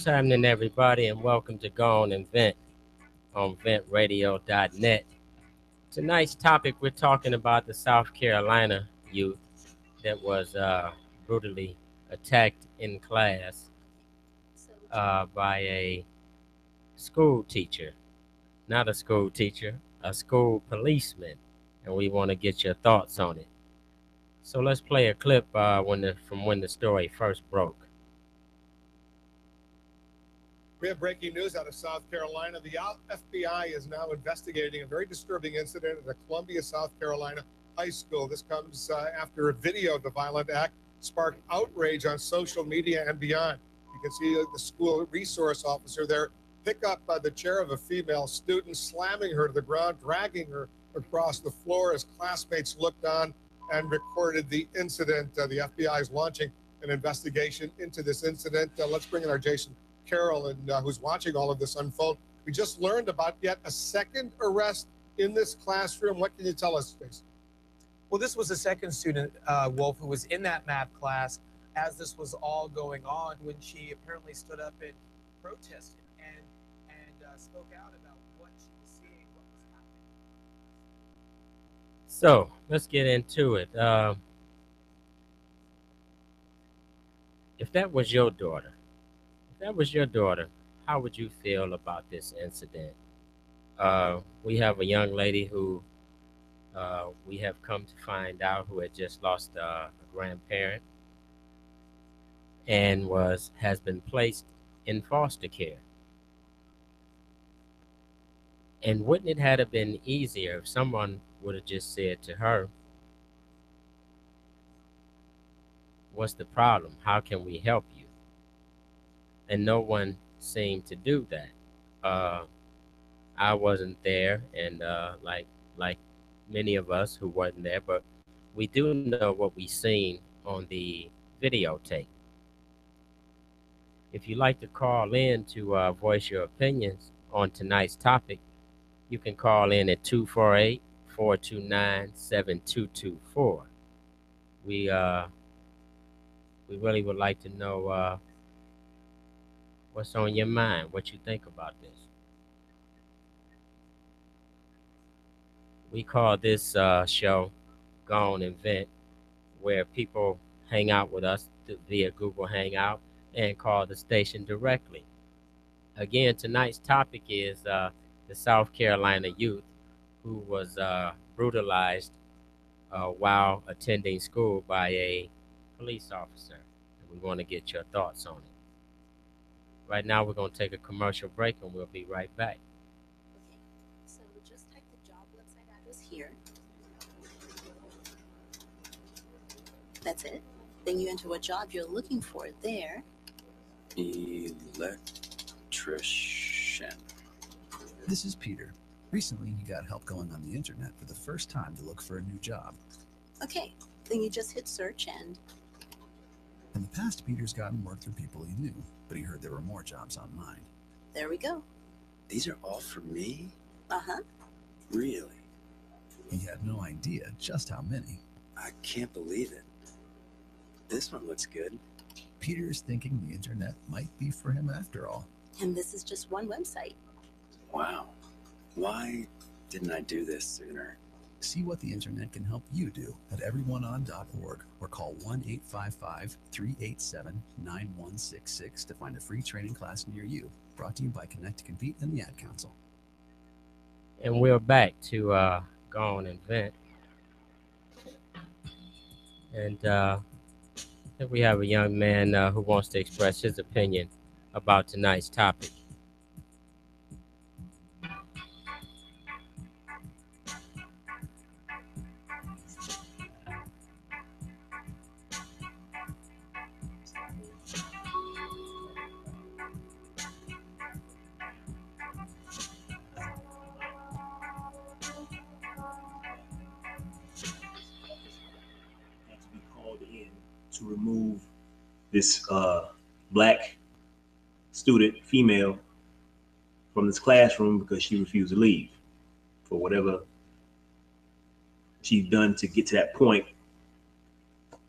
happening, everybody, and welcome to Go On and Vent on ventradio.net. Tonight's topic, we're talking about the South Carolina youth that was brutally attacked in class by a school teacher. Not a school teacher, a school policeman. And we want to get your thoughts on it. So let's play a clip from when the story first broke. We have breaking news out of South Carolina. The FBI is now investigating a very disturbing incident at a Columbia, South Carolina high school. This comes after a video of the violent act sparked outrage on social media and beyond. You can see the school resource officer there pick up the chair of a female student, slamming her to the ground, dragging her across the floor as classmates looked on and recorded the incident. The FBI is launching an investigation into this incident. Let's bring in our Jason Carroll, and who's watching all of this unfold. We just learned about yet a second arrest in this classroom. What can you tell us, Jason? Well, this was a second student, Wolf, who was in that math class as this was all going on, when she apparently stood up and protested and spoke out about what she was seeing, what was happening. So let's get into it. If that was your daughter, how would you feel about this incident? We have a young lady who we have come to find out who had just lost a grandparent and has been placed in foster care. And wouldn't it have been easier if someone would have just said to her, "What's the problem? How can we help you?" And no one seemed to do that. I wasn't there, and like many of us who wasn't there, but we do know what we seen on the videotape. If you'd like to call in to voice your opinions on tonight's topic, you can call in at 248-429-7224. We really would like to know what's on your mind, what you think about this. We call this show Go On and Vent, where people hang out with us via Google Hangout and call the station directly. Again, tonight's topic is the South Carolina youth who was brutalized while attending school by a police officer. And we want to get your thoughts on it. Right now, we're going to take a commercial break, and we'll be right back. Okay, so just type the job website address here. That's it. Then you enter what job you're looking for there. Electrician. This is Peter. Recently, he got help going on the internet for the first time to look for a new job. Okay, then you just hit search and... In the past, Peter's gotten work through people he knew, but he heard there were more jobs online. There we go. These are all for me? Uh-huh. Really? He had no idea just how many. I can't believe it. This one looks good. Peter's thinking the internet might be for him after all. And this is just one website. Wow. Why didn't I do this sooner? See what the internet can help you do at everyoneon.org or call 1-855-387-9166 to find a free training class near you. Brought to you by Connect to Compete and the Ad Council. And we're back to Go On and Vent. And I think we have a young man who wants to express his opinion about tonight's topic. To remove this black student, female, from this classroom because she refused to leave for whatever she's done to get to that point.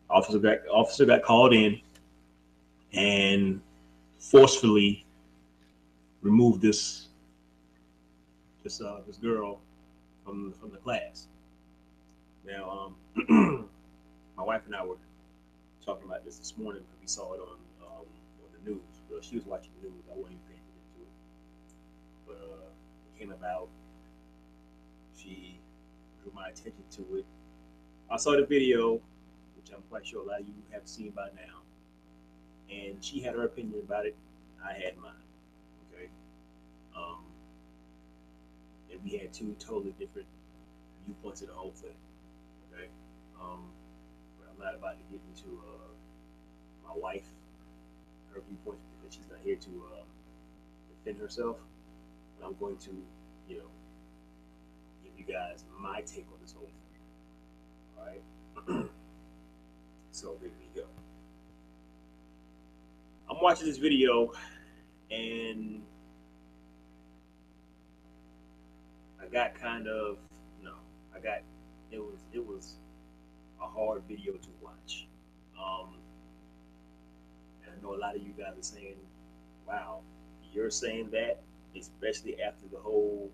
Officer got called in and forcefully remove this girl from the class. Now, my wife and I were talking about this morning because we saw it on the news. Well, she was watching the news. I wasn't even paying attention to it, but it came about. She drew my attention to it. I saw the video, which I'm quite sure a lot of you have seen by now, and she had her opinion about it. I had mine. Okay, and we had two totally different viewpoints of the whole thing. Okay, but I'm not about to get into my wife, her viewpoints, because she's not here to defend herself. But I'm going to, give you guys my take on this whole thing. All right. So there we go. I'm watching this video, and it was a hard video to watch. And I know a lot of you guys are saying, wow, you're saying that, especially after the whole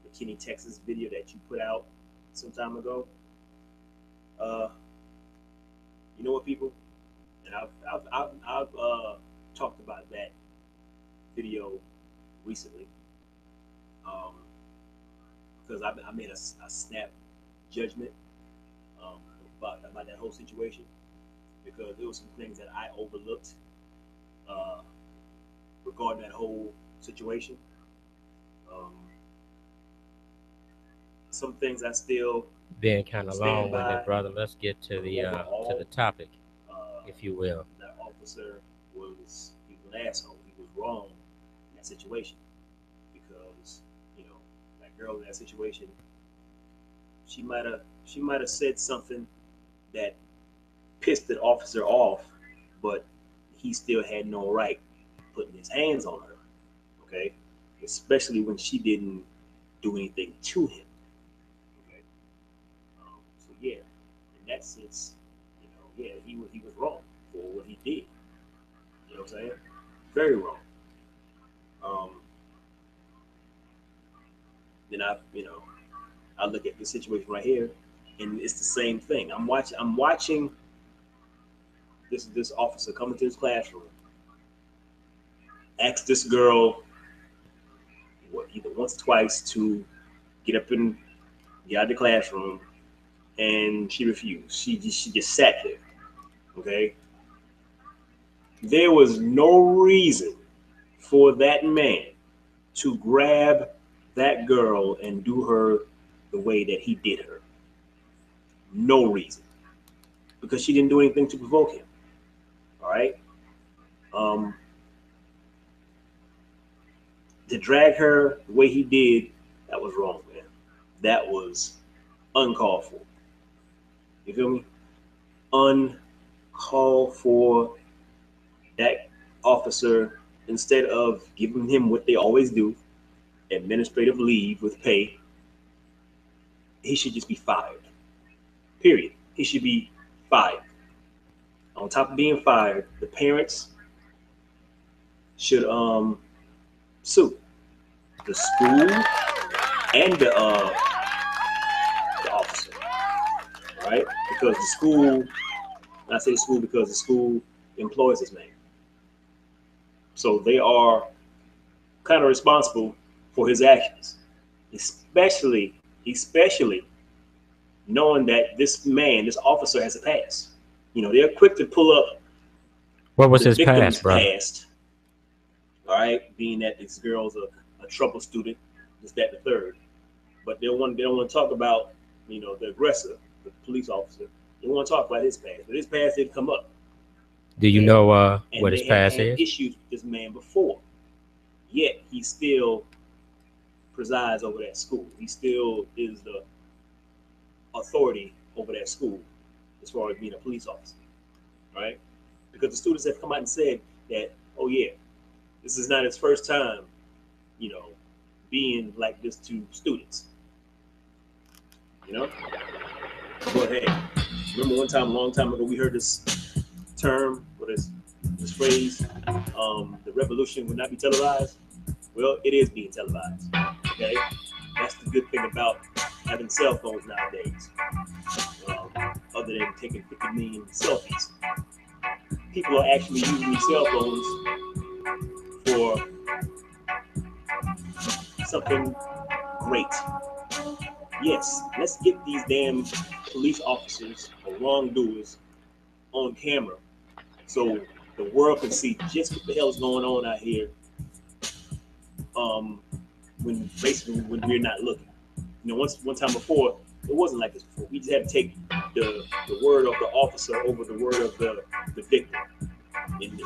McKinney, Texas video that you put out some time ago. You know what, people? And I've talked about that video recently, because I made a snap judgment about that whole situation, because there were some things that I overlooked regarding that whole situation. Some things I still being kind of stand long-winded, by. brother. Let's get to the topic, if you will. That officer he was an asshole. He was wrong in that situation, because that girl in that situation, she might have said something that pissed the officer off, but he still had no right putting his hands on her. Okay, especially when she didn't do anything to him. Okay, so yeah, in that sense, yeah, he was wrong for what he did. You know what I'm saying? Very wrong. Then I look at this situation right here, and it's the same thing. I'm watching this officer come into his classroom, ask this girl either once or twice to get up and get out of the classroom, and she refused. She just sat there. Okay, there was no reason for that man to grab that girl and do her the way that he did her. No reason, because she didn't do anything to provoke him. All right. To drag her the way he did, that was wrong, man. That was uncalled for. You feel me? Uncalled for. That officer, instead of giving him what they always do, administrative leave with pay, he should just be fired. Period. He should be fired. On top of being fired, the parents should sue the school and the officer, right? Because the school, and I say the school because the school employs this man. So they are kind of responsible for his actions, especially knowing that this officer has a past. They're quick to pull up What was the his victim's past, bro? past. All right, being that this girl's a trouble student, this, that, the third. But they don't want to talk about, the aggressor, the police officer. They want to talk about his past, but his past didn't come up. Do you know what his And past they had is? issues with this man before. Yet he still presides over that school. He still is the authority over that school as far as being a police officer, right? Because the students have come out and said that, oh yeah, this is not his first time, being like this to students. Go ahead. Remember one time, a long time ago, we heard this term, what is this phrase, the revolution would not be televised. Well, it is being televised. Okay, that's the good thing about having cell phones nowadays. Other than taking 50 million selfies, people are actually using these cell phones for something great. Yes, let's get these damn police officers or wrongdoers on camera so the world can see just what the hell is going on out here. When we're not looking. You know, one time before, it wasn't like this before. We just had to take the word of the officer over the word of the victim. And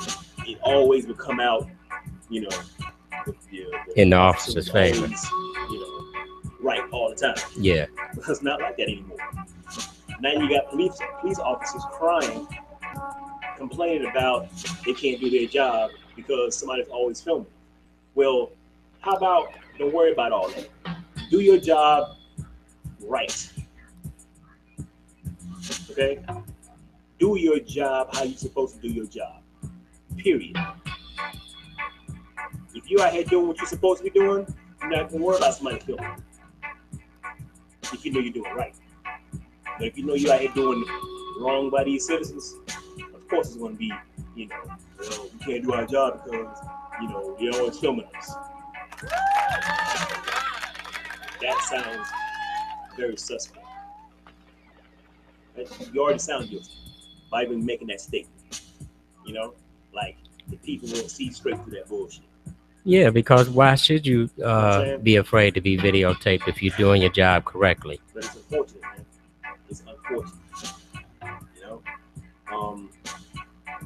it always would come out, you know, in the officer's favor. Always, you know, right all the time. Yeah. It's not like that anymore. Now you got police officers crying, complaining about they can't do their job because somebody's always filming. Well, how about don't worry about all that. Do your job right. Okay? Do your job how you're supposed to do your job. Period. If you're out here doing what you're supposed to be doing, you're not going to worry about somebody filming. If you know you're doing right. But if you know you're out here doing wrong by these citizens, of course it's going to be, you know, well, we can't do our job because, you know, you're always filming us. That sounds very suspect. You already sound guilty by even making that statement. You know, like the people will see straight through that bullshit. Yeah, because why should you be afraid to be videotaped if you're doing your job correctly? But it's unfortunate, man. It's unfortunate. You know?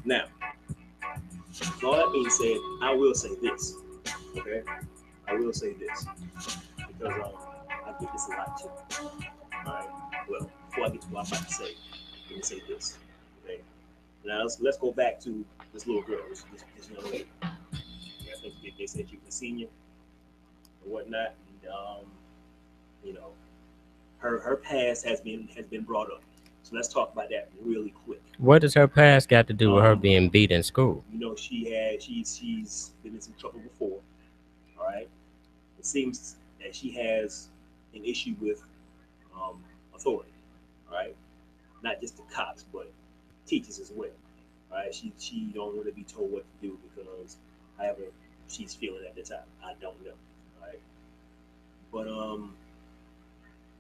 Now, with all that being said, I will say this. Okay? I will say this. Because I get this a lot too. Alright? Well, before I get to what I'm about to say, let me say this. Okay? Now let's go back to this little girl, this young lady. I think they said she was a senior or whatnot. And, you know, her past has been brought up. So let's talk about that really quick. What does her past got to do with her being beat in school? You know, she's been in some trouble before. All right. It seems that she has an issue with authority. All right. Not just the cops, but teachers as well. All right. She don't really be told what to do because however she's feeling at the time. I don't know. All right. But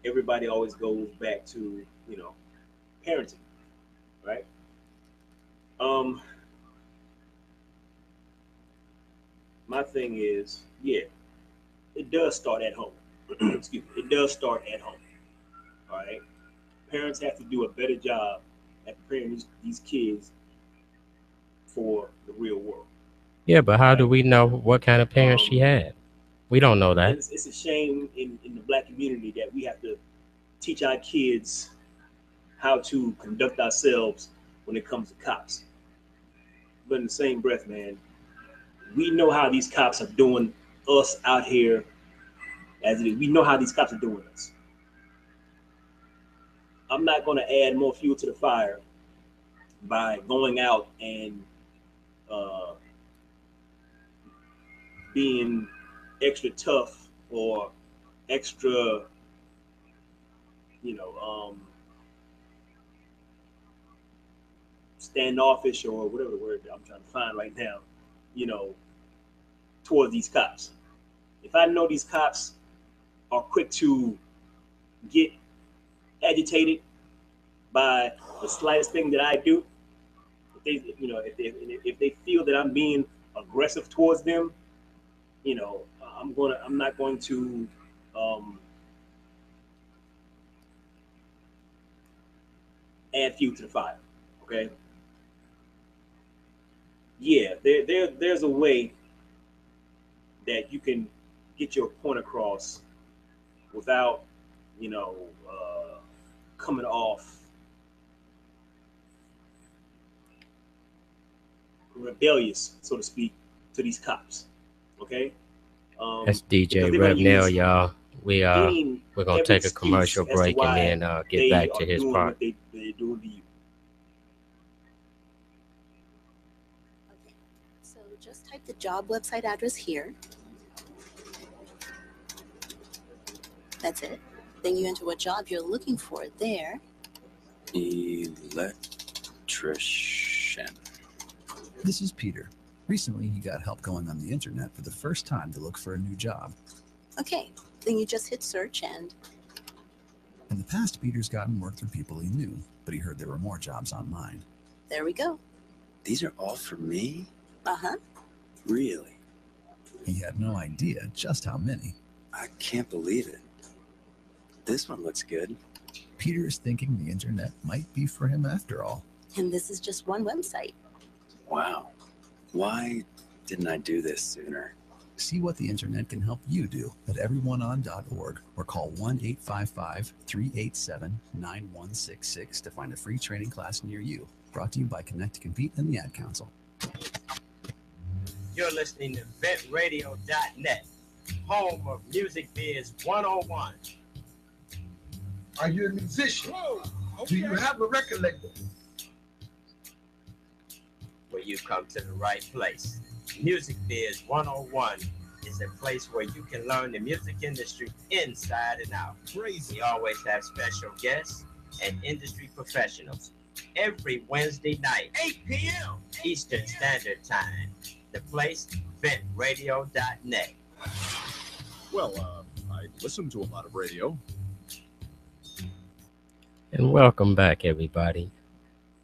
everybody always goes back to, you know, parenting, right? My thing is, yeah, it does start at home. Excuse me. It does start at home. All right. Parents have to do a better job at preparing these kids for the real world. Yeah, but how do we know what kind of parents she had? We don't know that. It's a shame in the Black community that we have to teach our kids how to conduct ourselves when it comes to cops. But in the same breath, man, we know how these cops are doing us out here as it is. We know how these cops are doing us. I'm not going to add more fuel to the fire by going out and being extra tough or extra, you know, standoffish or whatever the word I'm trying to find right now, you know, towards these cops. If I know these cops are quick to get agitated by the slightest thing that I do, if they feel that I'm being aggressive towards them, you know, I'm not going to add fuel to the fire. Okay. Yeah, there's a way that you can get your point across without, you know, coming off rebellious, so to speak, to these cops. Okay. That's DJ Revnell, y'all. We're gonna take a commercial break and then get back to his part. They're doing to you. Type the job website address here. That's it. Then you enter what job you're looking for there. Electrician. This is Peter. Recently, he got help going on the internet for the first time to look for a new job. Okay, then you just hit search and In the past, Peter's gotten work through people he knew, but he heard there were more jobs online. there we go. These are all for me? Uh-huh. Really? He had no idea just how many. I can't believe it. This one looks good. Peter is thinking the internet might be for him after all. And this is just one website. Wow. Why didn't I do this sooner? See what the internet can help you do at everyoneon.org or call 1-855-387-9166 to find a free training class near you. Brought to you by Connect to Compete and the Ad Council. You're listening to VentRadio.net, home of Music Biz 101. Are you a musician? Do you have a record label? Well, you come to the right place. Music Biz 101 is a place where you can learn the music industry inside and out. Crazy. We always have special guests and industry professionals every Wednesday night, 8 p.m. Eastern Standard Time. The place, VentRadio.net. Well, I listen to a lot of radio. And welcome back, everybody.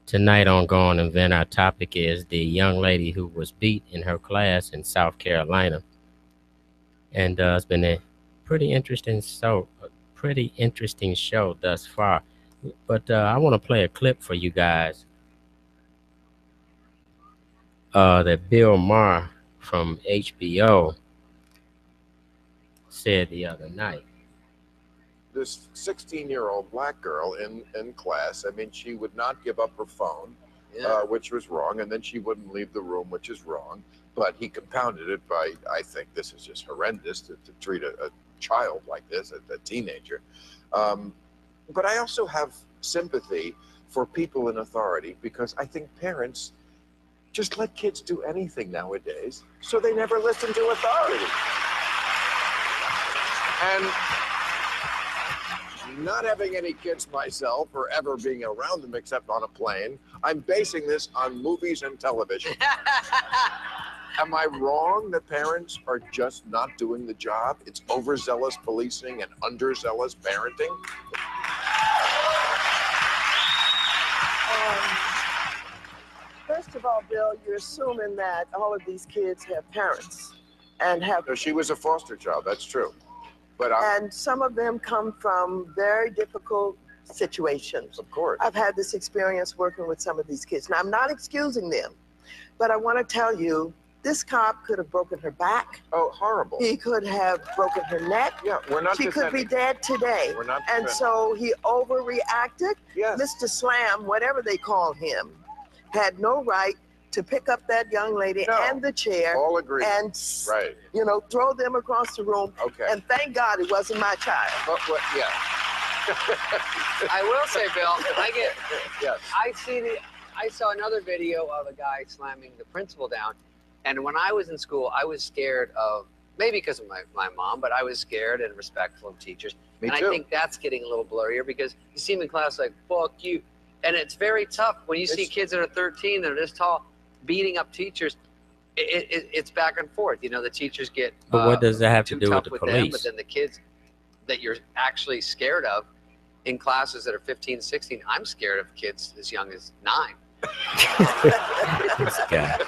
Tonight on Gone and Vent, our topic is the young lady who was beat in her class in South Carolina. And it's been a pretty interesting show thus far. But I want to play a clip for you guys that Bill Maher from HBO said the other night. This 16-year-old black girl in class, I mean, she would not give up her phone, which was wrong, and then she wouldn't leave the room, which is wrong. But he compounded it by, I think this is just horrendous to treat a child like this, a teenager. But I also have sympathy for people in authority because I think parents just let kids do anything nowadays, so they never listen to authority. And not having any kids myself or ever being around them except on a plane, I'm basing this on movies and television. Am I wrong that parents are just not doing the job? It's overzealous policing and underzealous parenting? First of all, Bill, you're assuming that all of these kids have parents and have... No, she was a foster child, that's true. But and some of them come from very difficult situations. Of course. I've had this experience working with some of these kids. Now, I'm not excusing them, but I want to tell you, this cop could have broken her back. Oh, horrible. He could have broken her neck. Yeah, we're not She could be dead today. We're not and so he overreacted. Yes. Mr. Slam, whatever they call him, had no right to pick up that young lady and the chair All agreed. and Right. you know, throw them across the room. Okay. And thank God it wasn't my child. But, yeah. I will say, Bill, Yes. I saw another video of a guy slamming the principal down. And when I was in school, I was scared of, maybe because of my mom, but I was scared and respectful of teachers. Me and too. I think that's getting a little blurrier because you see them in class like, fuck you. And it's very tough when you see kids that are 13, that are this tall, beating up teachers. It's back and forth. You know, the teachers get But what does that have to too do with tough the them, police? but then the kids that you're actually scared of in classes that are 15, 16, I'm scared of kids as young as 9. This guy.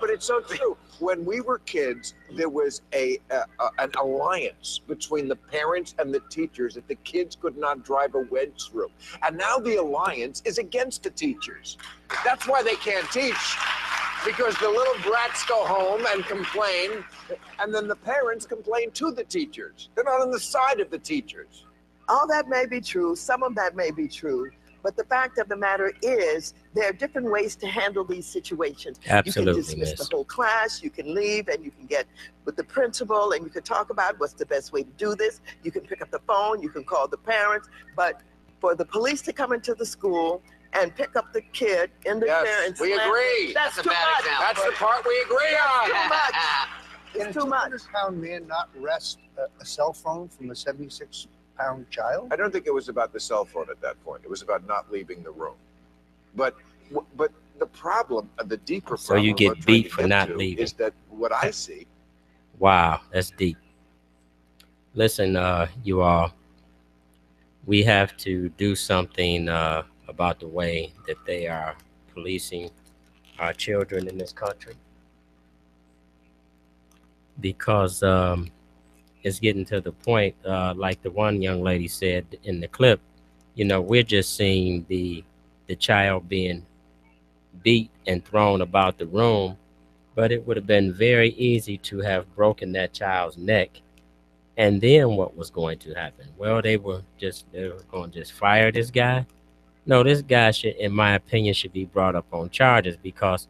But it's so true. When we were kids, there was an alliance between the parents and the teachers that the kids could not drive a wedge through. And now the alliance is against the teachers. That's why they can't teach. Because the little brats go home and complain, and then the parents complain to the teachers. They're not on the side of the teachers. All that may be true. Some of that may be true. But the fact of the matter is, there are different ways to handle these situations. Absolutely, you can dismiss miss. the whole class, you can leave, and you can get with the principal, and you can talk about what's the best way to do this. You can pick up the phone, you can call the parents. But for the police to come into the school and pick up the kid in the chair and we slam. agree. That's That's a too bad much. example. That's the part we agree on. Too much. Can It's a too much. 200-pound man not wrest a cell phone from a 76-pound child? I don't think it was about the cell phone at that point. It was about not leaving the room. But the problem, the deeper So problem you get we're trying beat to for get not to leaving. is that what I see. Wow, that's deep. Listen, you all, we have to do something about the way that they are policing our children in this country, because it's getting to the point, like the one young lady said in the clip, you know, we're just seeing the child being beat and thrown about the room, but it would have been very easy to have broken that child's neck. And then what was going to happen? Well, they were going to just fire this guy. No, this guy should, in my opinion, should be brought up on charges, because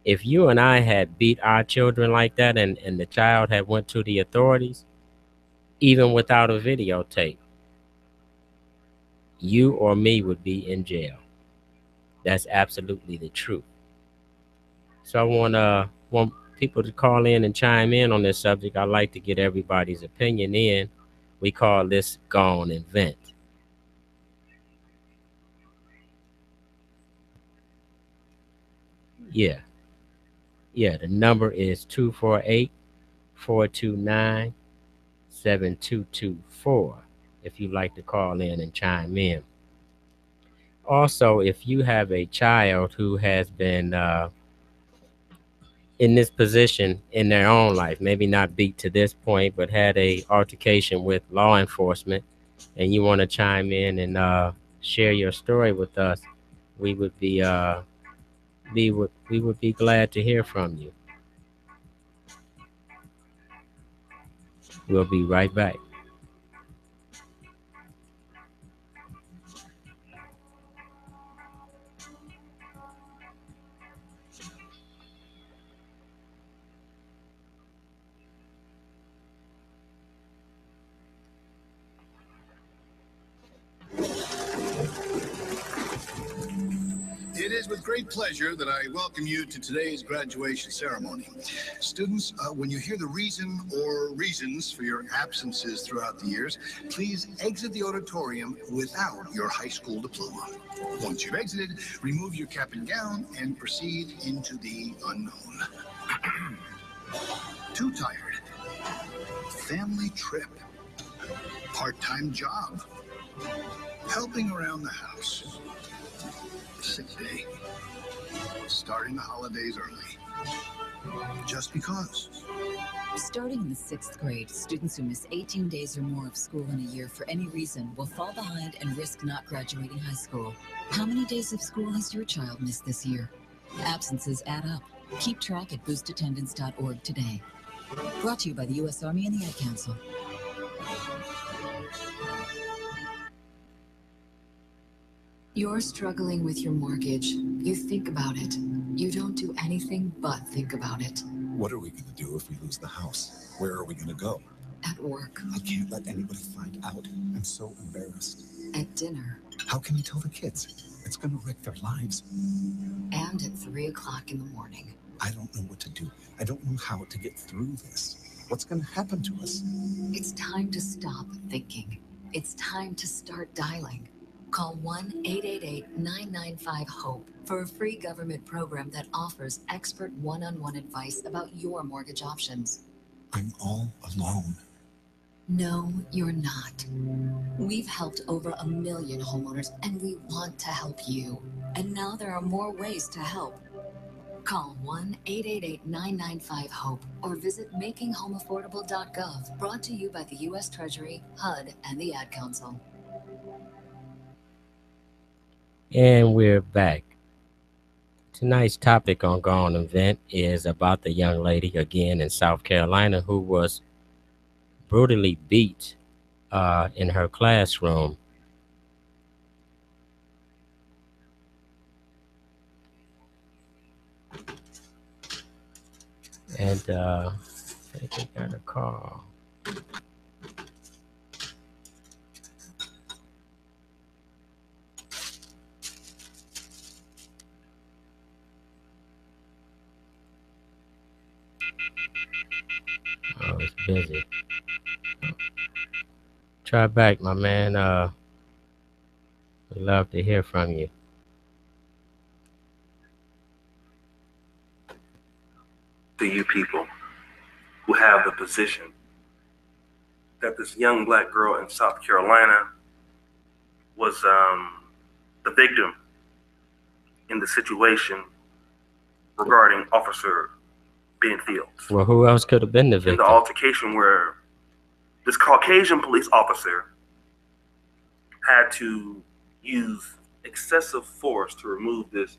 if you and I had beat our children like that and the child had went to the authorities, even without a videotape, you or me would be in jail. That's absolutely the truth. So I want people to call in and chime in on this subject. I like to get everybody's opinion in. We call this Gone and Vent. Yeah, the number is 248-429-7224 if you'd like to call in and chime in. Also, if you have a child who has been in this position in their own life, maybe not beat to this point, but had a altercation with law enforcement, and you want to chime in and share your story with us, we would be glad to hear from you. We'll be right back. It is with great pleasure that I welcome you to today's graduation ceremony. Students, when you hear the reason or reasons for your absences throughout the years, please exit the auditorium without your high school diploma. Once you've exited, remove your cap and gown and proceed into the unknown. Too tired. Family trip. Part-time job. Helping around the house. Sick day. Starting the holidays early. Just because. Starting in the 6th grade, students who miss 18 days or more of school in a year for any reason will fall behind and risk not graduating high school. How many days of school has your child missed this year? Absences add up. Keep track at boostattendance.org today. Brought to you by the U.S. Army and the Ad Council. You're struggling with your mortgage. You think about it. You don't do anything but think about it. What are we going to do if we lose the house? Where are we going to go? At work. I can't let anybody find out. I'm so embarrassed. At dinner. How can we tell the kids? It's going to wreck their lives. And at 3 o'clock in the morning. I don't know what to do. I don't know how to get through this. What's going to happen to us? It's time to stop thinking. It's time to start dialing. Call 1-888-995-HOPE for a free government program that offers expert one-on-one advice about your mortgage options. I'm all alone. No, you're not. We've helped over 1 million homeowners, and we want to help you. And now there are more ways to help. Call 1-888-995-HOPE or visit makinghomeaffordable.gov, brought to you by the U.S. Treasury, HUD, and the Ad Council. And we're back. Tonight's topic on Gone and Vent is about the young lady, again, in South Carolina, who was brutally beat in her classroom. And I think I got a call. Oh, it's busy. Try back, my man. We'd love to hear from you. To you people who have the position that this young black girl in South Carolina was the victim in the situation regarding Officer Ben Fields. Well, who else could have been the In the victim? altercation where this Caucasian police officer had to use excessive force to remove this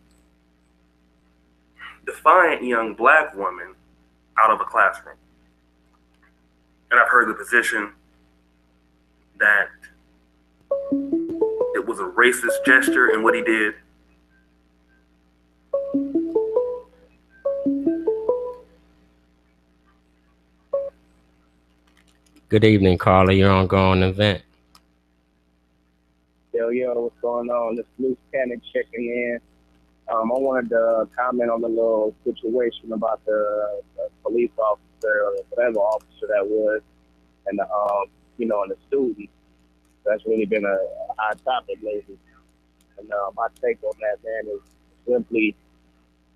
defiant young black woman out of a classroom. And I've heard the position that it was a racist gesture in what he did. Good evening, Carla. You're on Go On Event. Yo, what's going on? This Loose Cannon checking in. I wanted to comment on the little situation about the police officer or whatever officer that was, and and the student. That's really been a hot topic lately. And my take on that, man, is simply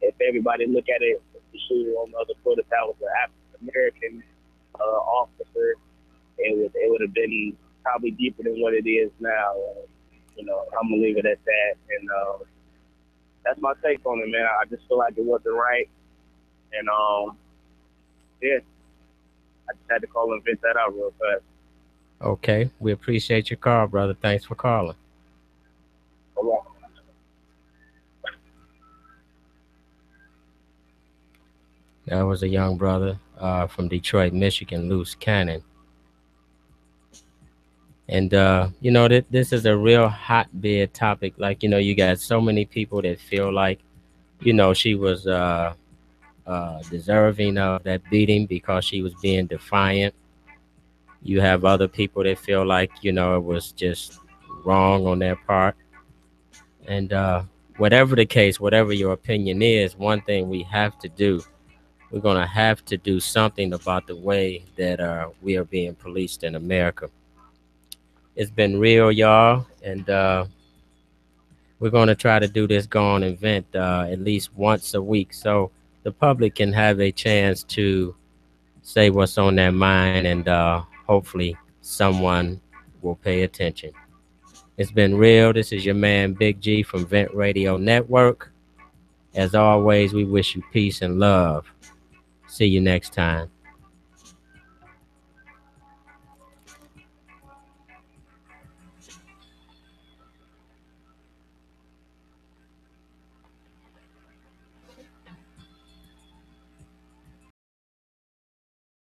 if everybody look at it, the shoe on the other foot, if that was an African American officer, it would have been probably deeper than what it is now. I'm gonna leave it at that, and that's my take on it, man. I just feel like it wasn't right, and yeah, I just had to call and vent that out real fast. Okay, we appreciate your call, brother. Thanks for calling. All right. That was a young brother from Detroit, Michigan, Loose Cannon. And, this is a real hotbed topic. Like, you got so many people that feel like, she was deserving of that beating because she was being defiant. You have other people that feel like, it was just wrong on their part. And whatever the case, whatever your opinion is, one thing we have to do, we're going to have to do something about the way that we are being policed in America. It's been real, y'all, and we're going to try to do this Go On Event at least once a week so the public can have a chance to say what's on their mind, and hopefully someone will pay attention. It's been real. This is your man Big G from Vent Radio Network. As always, we wish you peace and love. See you next time.